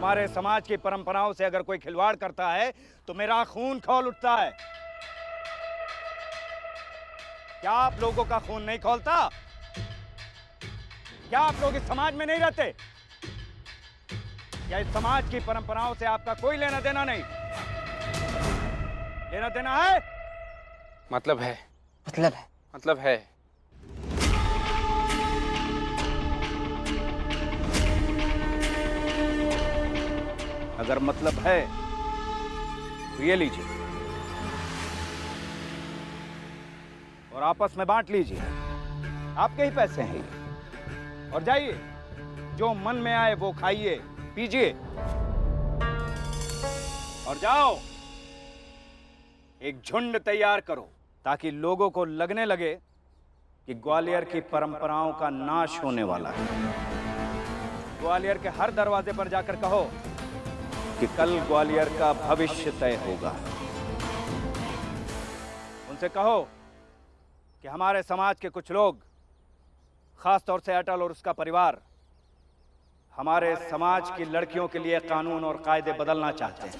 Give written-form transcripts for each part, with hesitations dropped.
हमारे समाज की परंपराओं से अगर कोई खिलवाड़ करता है तो मेरा खून खौल उठता है। क्या आप लोगों का खून नहीं खौलता? क्या आप लोग इस समाज में नहीं रहते? क्या इस समाज की परंपराओं से आपका कोई लेना देना नहीं? लेना देना है? मतलब है। मतलब है। मतलब है। अगर मतलब है तो ये लीजिए और आपस में बांट लीजिए। आपके ही पैसे हैं ये। और जाइए, जो मन में आए वो खाइए पीजिए और जाओ एक झुंड तैयार करो ताकि लोगों को लगने लगे कि ग्वालियर की परंपराओं का नाश होने वाला है। ग्वालियर के हर दरवाजे पर जाकर कहो कि कल ग्वालियर का भविष्य तय होगा। उनसे कहो कि हमारे समाज के कुछ लोग, खास तौर से अटल और उसका परिवार, हमारे समाज की लड़कियों के लिए कानून और कायदे बदलना चाहते हैं।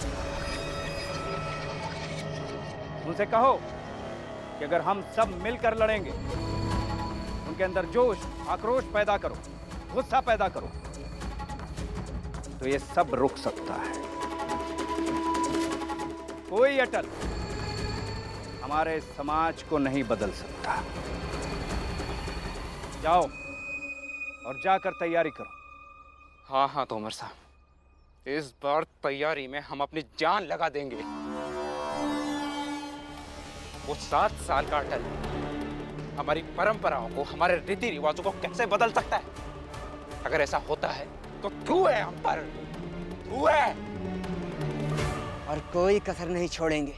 उनसे कहो कि अगर हम सब मिलकर लड़ेंगे, उनके अंदर जोश, आक्रोश पैदा करो, गुस्सा पैदा करो, तो ये सब रुक सकता है। कोई अटल हमारे समाज को नहीं बदल सकता। जाओ और जाकर तैयारी करो। हाँ हाँ तोमर साहब, इस बार तैयारी में हम अपनी जान लगा देंगे। वो 7 साल का अटल हमारी परंपराओं को, हमारे रीति रिवाजों को कैसे बदल सकता है? अगर ऐसा होता है तो तू है हम पर, तू है। और कोई कसर नहीं छोड़ेंगे।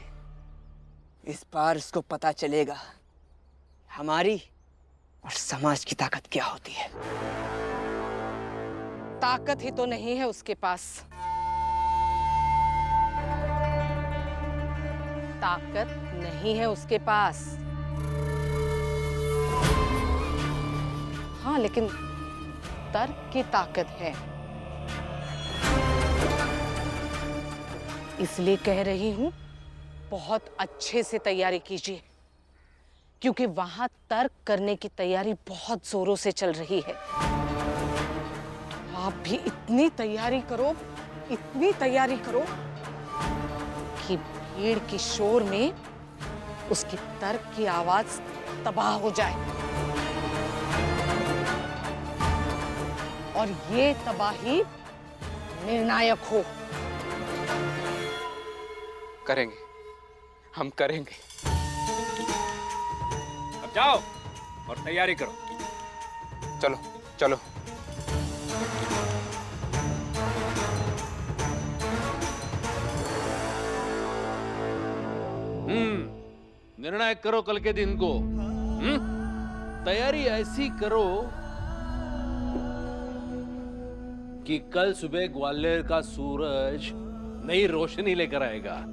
इस बार उसको पता चलेगा हमारी और समाज की ताकत क्या होती है। ताकत ही तो नहीं है उसके पास। ताकत नहीं है उसके पास। हाँ, लेकिन तर्क की ताकत है। इसलिए कह रही हूं, बहुत अच्छे से तैयारी कीजिए, क्योंकि वहां तर्क करने की तैयारी बहुत जोरों से चल रही है। तो आप भी इतनी तैयारी करो, इतनी तैयारी करो कि भीड़ के शोर में उसकी तर्क की आवाज तबाह हो जाए और ये तबाही निर्णायक हो। करेंगे, हम करेंगे। अब जाओ और तैयारी करो। चलो चलो। निर्णय करो कल के दिन को। तैयारी ऐसी करो कि कल सुबह ग्वालियर का सूरज नई रोशनी लेकर आएगा।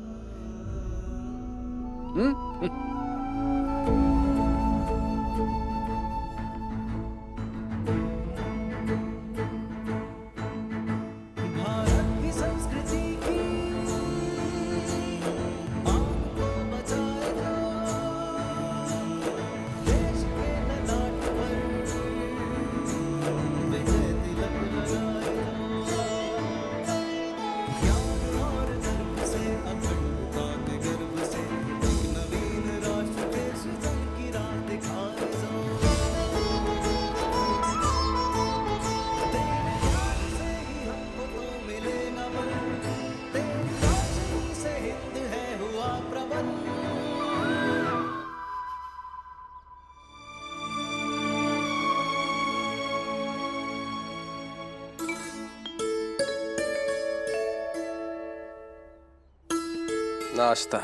नाश्ता।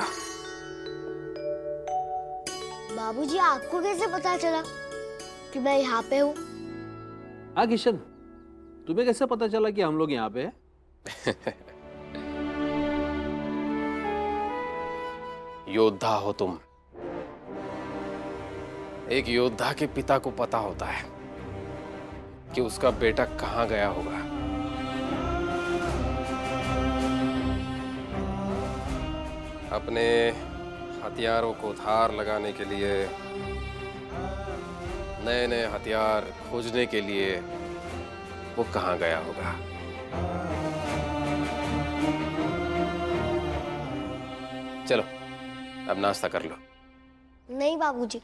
बाबूजी, आपको कैसे पता चला कि मैं यहाँ पे हूँ? हाँ किशन, तुम्हें कैसे पता चला कि हम लोग यहाँ पे हैं? योद्धा हो तुम। एक योद्धा के पिता को पता होता है कि उसका बेटा कहाँ गया होगा। अपने हथियारों को धार लगाने के लिए, नए नए हथियार खोजने के लिए वो कहाँ गया होगा? चलो अब नाश्ता कर लो। नहीं बाबूजी,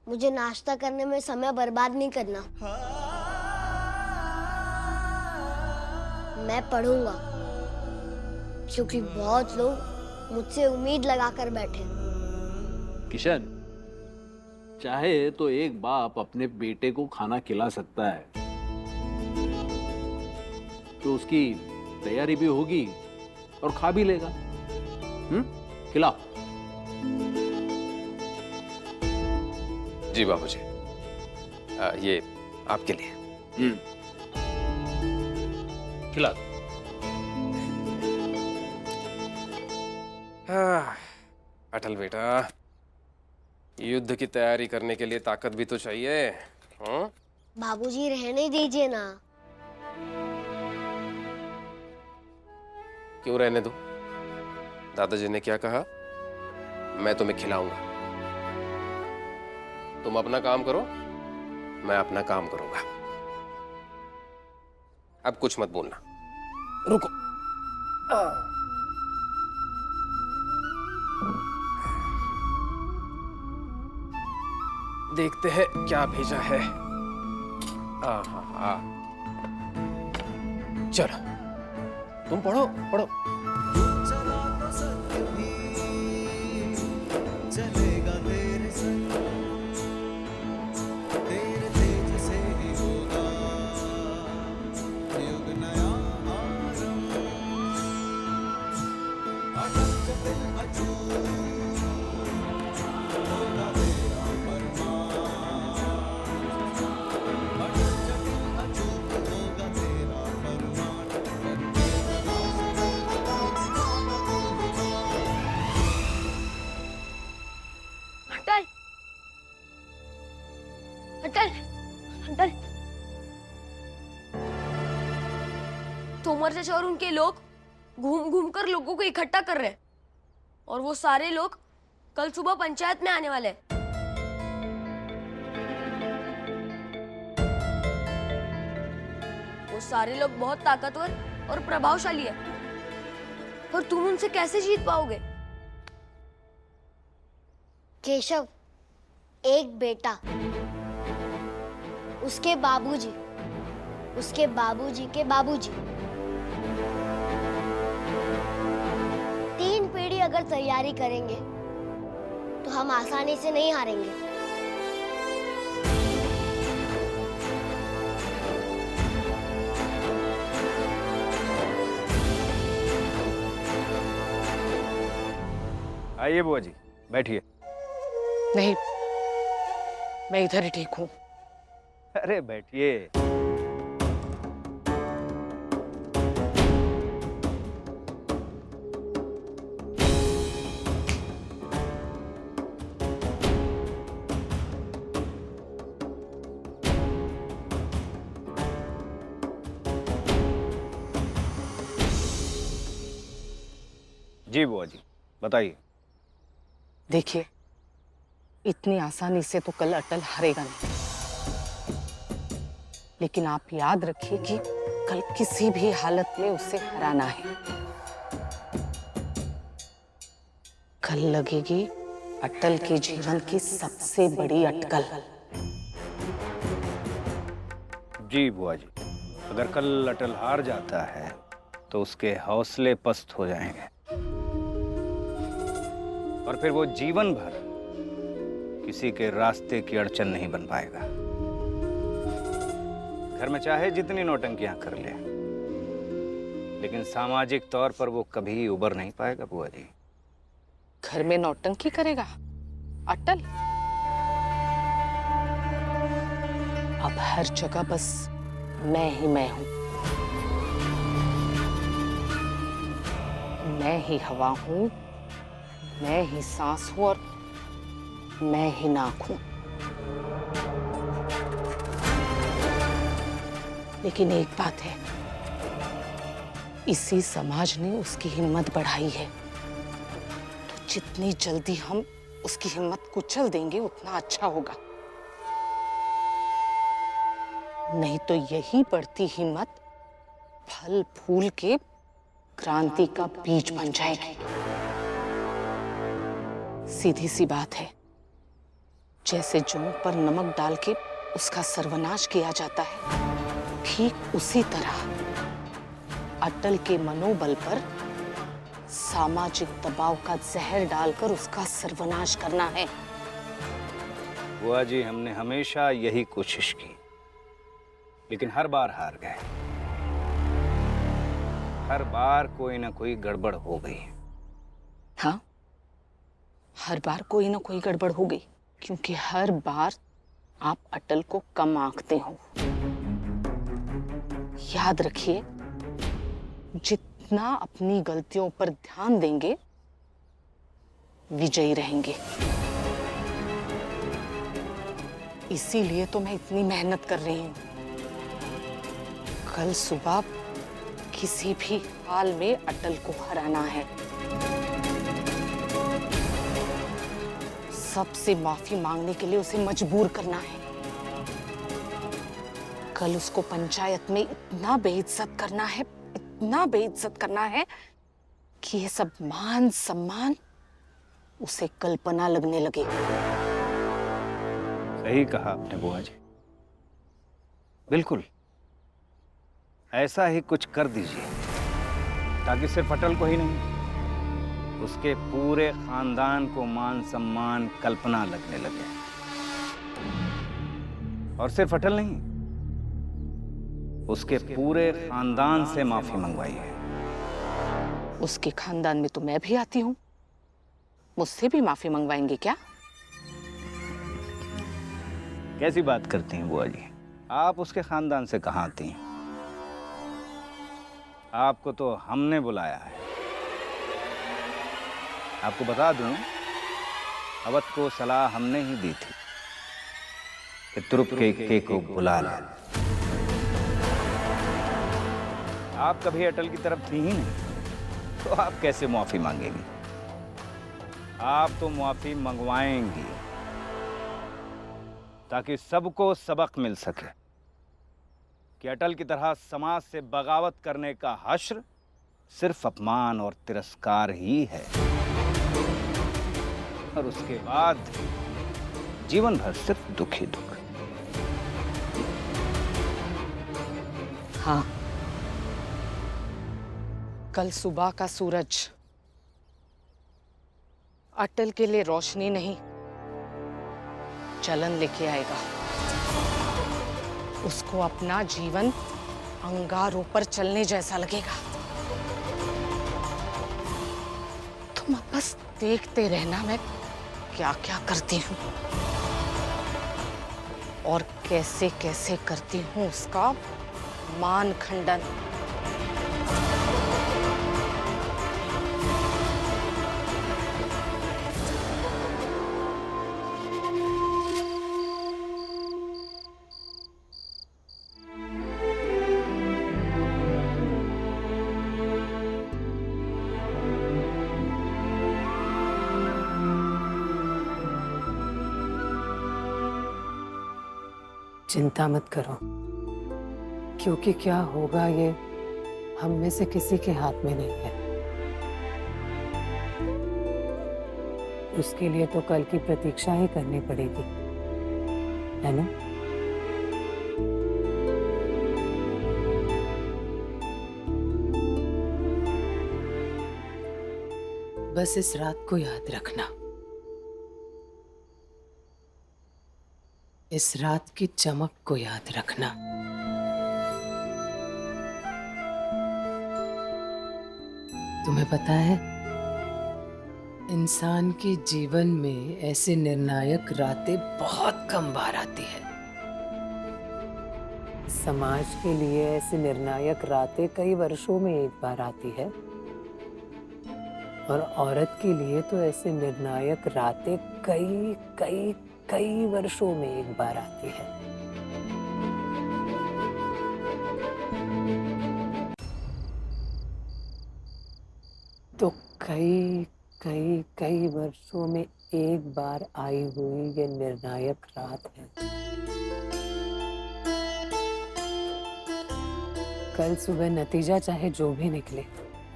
मुझे नाश्ता करने में समय बर्बाद नहीं करना। मैं पढ़ूंगा, क्योंकि बहुत लोग मुझसे उम्मीद लगाकर बैठे हैं। किशन, चाहे तो एक बाप अपने बेटे को खाना खिला सकता है, तो उसकी तैयारी भी होगी और खा भी लेगा। खिलाओ। जी बाबूजी, ये आपके लिए। खिला दो। अटल बेटा, युद्ध की तैयारी करने के लिए ताकत भी तो चाहिए। बाबूजी रहने दीजिए ना। क्यों रहने दो? दादाजी ने क्या कहा? मैं तुम्हें खिलाऊंगा। तुम अपना काम करो, मैं अपना काम करूंगा। अब कुछ मत बोलना। रुको। देखते हैं क्या भेजा है। हाँ, चलो तुम पढ़ो पढ़ो। अटल, अटल, अटल। तोमर चाचा और उनके लोग घूम घूम कर लोगों को इकट्ठा कर रहे हैं, और वो सारे लोग कल सुबह पंचायत में आने वाले हैं। वो सारे लोग बहुत ताकतवर और प्रभावशाली है, और तुम उनसे कैसे जीत पाओगे? केशव, एक बेटा, उसके बाबूजी, उसके बाबूजी के बाबूजी, 3 पीढ़ी अगर तैयारी करेंगे तो हम आसानी से नहीं हारेंगे। आइए बुआ जी, बैठिए। नहीं, मैं इधर ही ठीक हूँ। अरे बैठिए। जी बुआ जी, बताइए। देखिए, इतनी आसानी से तो कल अटल हारेगा नहीं, लेकिन आप याद रखिए कि कल किसी भी हालत में उसे हराना है। कल लगेगी अटल के जीवन की सबसे बड़ी अटकल। जी बुआ जी, अगर कल अटल हार जाता है तो उसके हौसले पस्त हो जाएंगे और फिर वो जीवन भर किसी के रास्ते की अड़चन नहीं बन पाएगा। घर में चाहे जितनी नौटंकियां कर ले, लेकिन सामाजिक तौर पर वो कभी उबर नहीं पाएगा बुआ जी। घर में नौटंकी करेगा अटल? अब हर जगह बस मैं ही मैं हूं। मैं ही हवा हूं, मैं ही सांस हूं और मैं ही नाक हूं। लेकिन एक बात है, इसी समाज ने उसकी हिम्मत बढ़ाई है। जितनी जल्दी हम उसकी हिम्मत कुचल देंगे उतना अच्छा होगा, नहीं तो यही बढ़ती हिम्मत फल फूल के क्रांति का बीज बन जाएगी। सीधी सी बात है, जैसे जौ पर नमक डाल के उसका सर्वनाश किया जाता है, ठीक उसी तरह अटल के मनोबल पर सामाजिक दबाव का जहर डालकर उसका सर्वनाश करना है। बुआ जी, हमने हमेशा यही कोशिश की, लेकिन हर बार हार गए। हर बार कोई ना कोई गड़बड़ हो गई। हाँ, हर बार कोई ना कोई गड़बड़ हो गई, क्योंकि हर बार आप अटल को कम आंकते हो। याद रखिए, जितना अपनी गलतियों पर ध्यान देंगे, विजयी रहेंगे। इसीलिए तो मैं इतनी मेहनत कर रही हूं। कल सुबह किसी भी हाल में अटल को हराना है। सबसे माफी मांगने के लिए उसे मजबूर करना है। कल उसको पंचायत में इतना बेइज्जत करना है, इतना बेइज्जत करना है कि ये सब मान सम्मान उसे कल्पना लगने लगे। सही कहा आपने बुआ जी, बिल्कुल ऐसा ही कुछ कर दीजिए, ताकि सिर्फ अटल को ही नहीं, उसके पूरे खानदान को मान सम्मान कल्पना लगने लगे। और सिर्फ अटल नहीं, उसके पूरे खानदान से माफी मंगवाइए। उसके खानदान में तो मैं भी आती हूँ, मुझसे भी माफी मंगवाएंगे क्या? कैसी बात करती हैं बुआ जी, आप उसके खानदान से कहाँ आती हैं? आपको तो हमने बुलाया है। आपको बता दूं, अवध को सलाह हमने ही दी थी कि तुरुप को बुला ले। आप कभी अटल की तरफ थी ही नहीं, तो आप कैसे माफी मांगेंगी? आप तो माफी मंगवाएंगी, ताकि सबको सबक मिल सके कि अटल की तरह समाज से बगावत करने का हश्र सिर्फ अपमान और तिरस्कार ही है, और उसके बाद जीवन भर सिर्फ दुख ही दुख। हाँ, कल सुबह का सूरज अटल के लिए रोशनी नहीं, जलन लेके आएगा। उसको अपना जीवन अंगारों पर चलने जैसा लगेगा। तुम अब बस देखते रहना, मैं क्या क्या करती हूँ और कैसे कैसे करती हूँ उसका मान खंडन। चिंता मत करो, क्योंकि क्या होगा ये हम में से किसी के हाथ में नहीं है। उसके लिए तो कल की प्रतीक्षा ही करनी पड़ेगी, है ना? बस इस रात को याद रखना, इस रात की चमक को याद रखना। तुम्हें पता है, इंसान के जीवन में ऐसे निर्णायक रातें बहुत कम बार आती है। समाज के लिए ऐसी निर्णायक रातें कई वर्षों में एक बार आती है, और औरत के लिए तो ऐसे निर्णायक रातें कई कई कई वर्षों में एक बार आती है। तो कई कई कई वर्षों में एक बार आई हुई ये निर्णायक रात है। कल सुबह नतीजा चाहे जो भी निकले,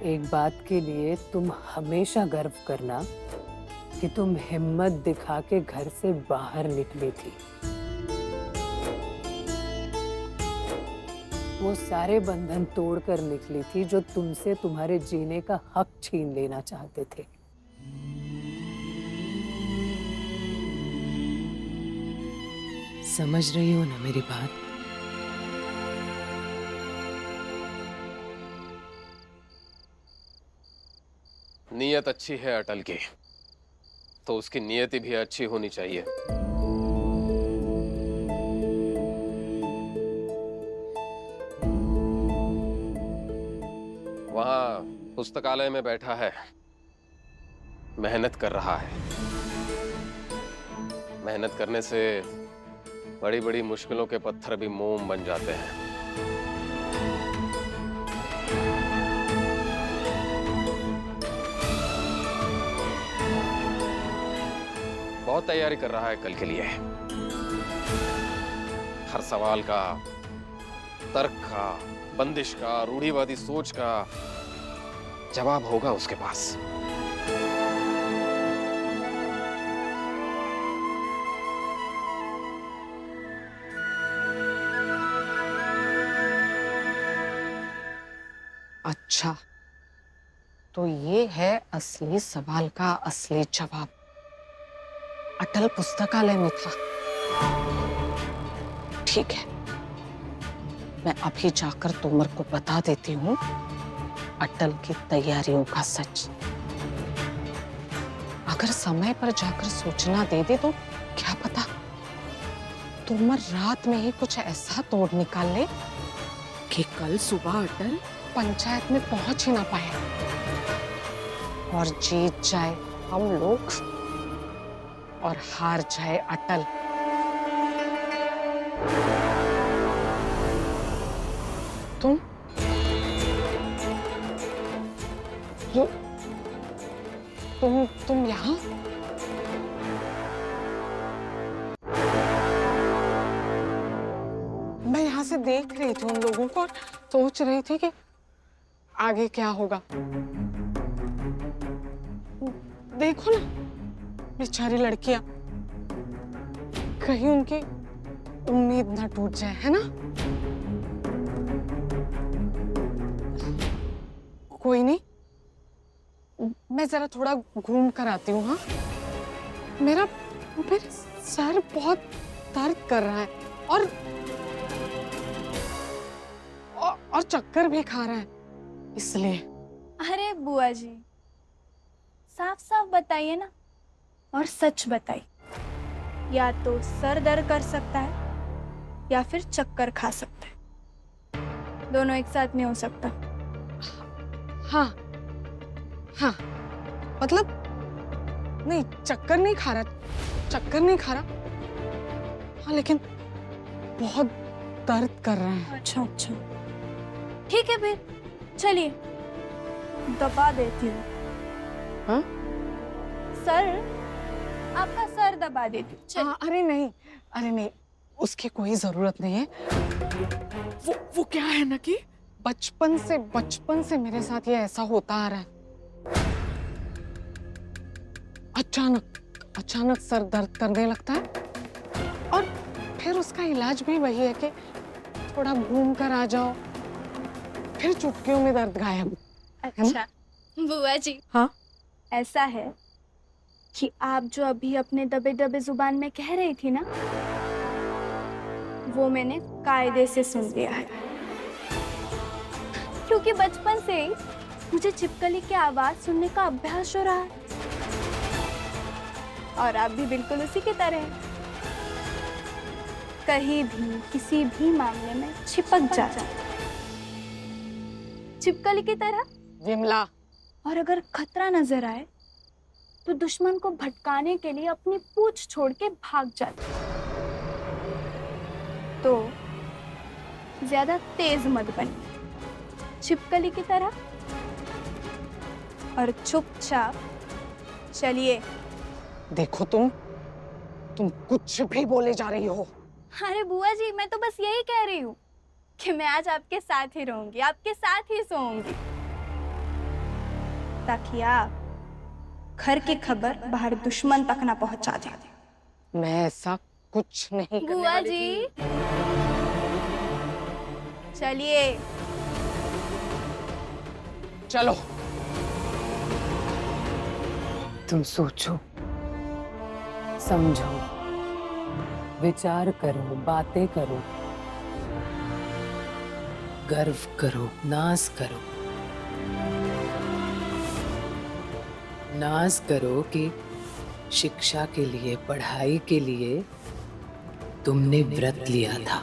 एक बात के लिए तुम हमेशा गर्व करना कि तुम हिम्मत दिखा के घर से बाहर निकली थी। वो सारे बंधन तोड़कर निकली थी जो तुमसे तुम्हारे जीने का हक छीन लेना चाहते थे। समझ रही हो ना मेरी बात? नीयत अच्छी है अटल की, तो उसकी नियति भी अच्छी होनी चाहिए। वहां पुस्तकालय में बैठा है, मेहनत कर रहा है। मेहनत करने से बड़ी बड़ी मुश्किलों के पत्थर भी मोम बन जाते हैं। बहुत तैयारी कर रहा है कल के लिए। हर सवाल का, तर्क का, बंदिश का, रूढ़िवादी सोच का जवाब होगा उसके पास। अच्छा, तो ये है असली सवाल का असली जवाब। अटल पुस्तकालय में था। ठीक है, मैं अभी जाकर तोमर को बता देती हूँ अटल की तैयारियों का सच। अगर समय पर जाकर सूचना दे दे तो क्या पता तोमर रात में ही कुछ ऐसा तोड़ निकाल ले कि कल सुबह अटल पंचायत में पहुंच ही ना पाए और जीत जाए हम लोग और हार जाए अटल। तुम तुम यहाँ? मैं यहाँ से देख रही थी उन लोगों को और सोच रही थी कि आगे क्या होगा। देखो ना, बेचारी लड़कियां, कहीं उनकी उम्मीद ना टूट जाए, है ना? कोई नहीं, मैं जरा थोड़ा घूम कर आती हूँ। हाँ, मेरा सर बहुत दर्द कर रहा है और चक्कर भी खा रहा है, इसलिए। अरे बुआ जी, साफ साफ बताइए ना, और सच बताइए। या तो सर दर्द कर सकता है या फिर चक्कर खा सकता है, दोनों एक साथ नहीं हो सकता। हाँ हाँ, मतलब नहीं, चक्कर नहीं खा रहा, चक्कर नहीं खा रहा। हाँ, लेकिन बहुत दर्द कर रहा है। अच्छा अच्छा, ठीक है फिर चलिए दबा देती हूँ। हाँ? सर, आपका सर दबा देती हूँ। हाँ, अरे नहीं, उसकी कोई जरूरत नहीं है। वो क्या है ना कि बचपन से मेरे साथ ये ऐसा होता आ रहा है। अचानक सर दर्द करने लगता है और फिर उसका इलाज भी वही है कि थोड़ा घूम कर आ जाओ, फिर चुटकियों में दर्द गायब। अच्छा बुआ जी, हाँ, ऐसा है कि आप जो अभी अपने दबे दबे जुबान में कह रही थी ना, वो मैंने कायदे से सुन लिया है, क्योंकि बचपन से ही मुझे छिपकली की आवाज सुनने का अभ्यास हो रहा है। और आप भी बिल्कुल उसी की तरह हैं, कहीं भी किसी भी मामले में छिपक जाते, छिपकली की तरह। विमला, और अगर खतरा नजर आए तो दुश्मन को भटकाने के लिए अपनी पूंछ छोड़ के भाग जाते। तो ज्यादा तेज मत बनिए, छिपकली की तरह, और चुपचाप चलिए। देखो तुम कुछ भी बोले जा रही हो। अरे बुआ जी, मैं तो बस यही कह रही हूँ कि मैं आज आपके साथ ही रहूंगी, आपके साथ ही सोऊंगी, ताकि आप घर की खबर बाहर दुश्मन तक ना पहुंचा दें। मैं ऐसा कुछ नहीं करने बुआ वाली जी, चलिए। चलो। तुम सोचो, समझो, विचार करो, बातें करो, गर्व करो, नाज करो। नाज करो कि शिक्षा के लिए, पढ़ाई के लिए तुमने व्रत लिया था।